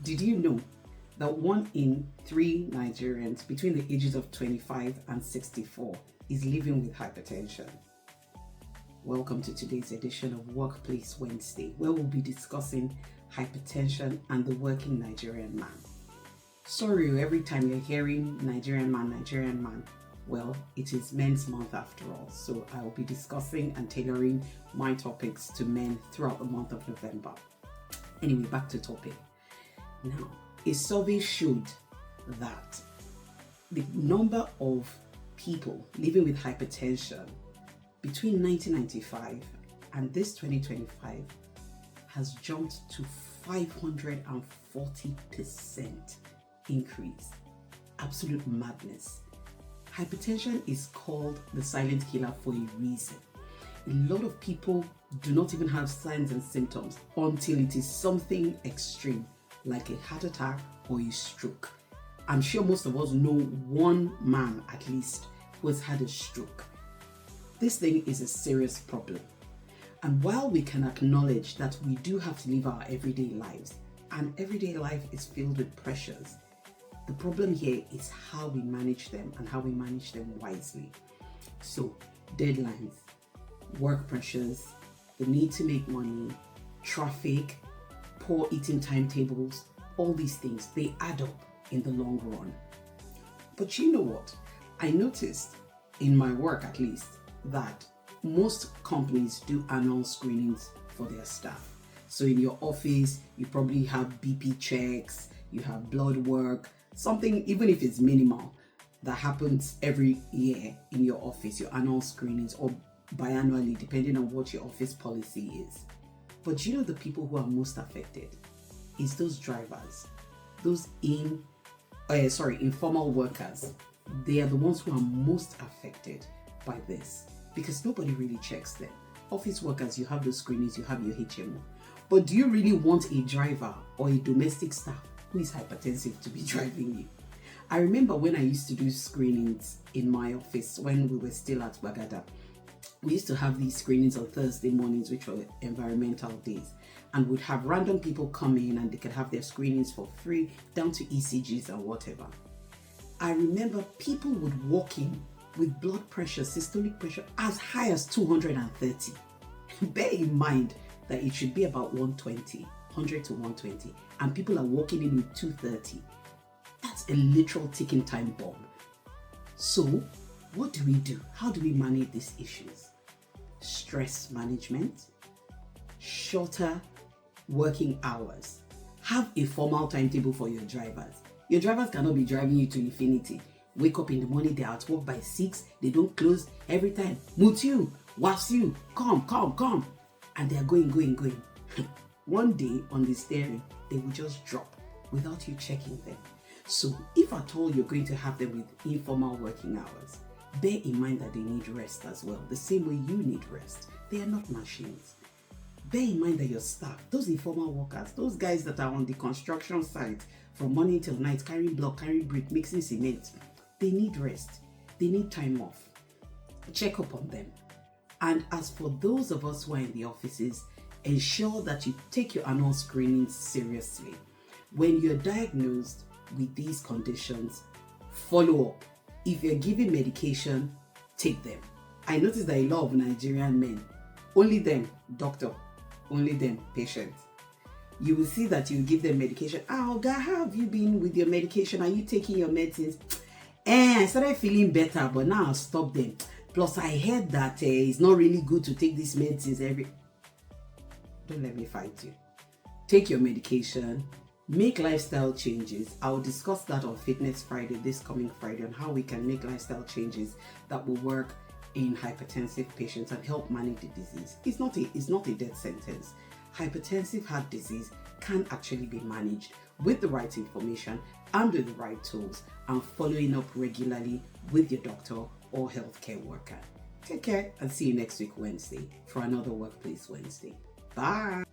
Did you know that 1 in 3 Nigerians between the ages of 25 and 64 is living with hypertension? Welcome to today's edition of Workplace Wednesday, where we'll be discussing hypertension and the working Nigerian man. Sorry, every time you're hearing Nigerian man, well, it is Men's Month after all, so I will be discussing and tailoring my topics to men throughout the month of November. Anyway, back to topic. Now, a survey showed that the number of people living with hypertension between 1995 and this 2025 has jumped to 540% increase. Absolute madness. Hypertension is called the silent killer for a reason. A lot of people do not even have signs and symptoms until it is something extreme, like a heart attack or a stroke. I'm sure most of us know one man at least who has had a stroke. This thing is a serious problem. And while we can acknowledge that we do have to live our everyday lives, and everyday life is filled with pressures, the problem here is how we manage them and how we manage them wisely. So, deadlines, work pressures, the need to make money, traffic, poor eating timetables, all these things, they add up in the long run. But you know what? I noticed in my work at least that most companies do annual screenings for their staff. So in your office, you probably have BP checks, you have blood work, something, even if it's minimal, that happens every year in your office, your annual screenings, or biannually, depending on what your office policy is. But you know the people who are most affected is those drivers, those informal workers. They are the ones who are most affected by this because nobody really checks them. Office workers, you have those screenings, you have your HMO. But do you really want a driver or a domestic staff who is hypertensive to be driving you? I remember when I used to do screenings in my office when we were still at Bagada. We used to have these screenings on Thursday mornings, which were environmental days, and would have random people come in and they could have their screenings for free, down to ECGs and whatever. I remember people would walk in with blood pressure, systolic pressure as high as 230. Bear in mind that it should be about 120, 100 to 120, and people are walking in with 230. That's a literal ticking time bomb. So, what do we do? How do we manage these issues? Stress management, shorter working hours. Have a formal timetable for your drivers. Your drivers cannot be driving you to infinity. Wake up in the morning, they're at work by 6, they don't close every time. Mutiu, Wasiu, come. And they're going. One day on the steering, they will just drop without you checking them. So if at all you're going to have them with informal working hours, bear in mind that they need rest as well, the same way you need rest. They are not machines. Bear in mind that your staff, those informal workers, those guys that are on the construction site from morning till night, carrying block, carrying brick, mixing cement, they need rest. They need time off. Check up on them. And as for those of us who are in the offices, ensure that you take your annual screenings seriously. When you're diagnosed with these conditions, follow up. If you're given medication, take them. I noticed that a lot of Nigerian men, only them, doctor, only them, patient. You will see that you give them medication. Oh, God, how have you been with your medication? Are you taking your medicines? I started feeling better, but now I'll stop them. Plus, I heard that it's not really good to take these medicines Don't let me fight you. Take your medication. Make lifestyle changes. I'll discuss that on Fitness Friday, this coming Friday, on how we can make lifestyle changes that will work in hypertensive patients and help manage the disease. It's not a death sentence. Hypertensive heart disease can actually be managed with the right information and with the right tools, and following up regularly with your doctor or healthcare worker. Take care and see you next week Wednesday for another Workplace Wednesday. Bye.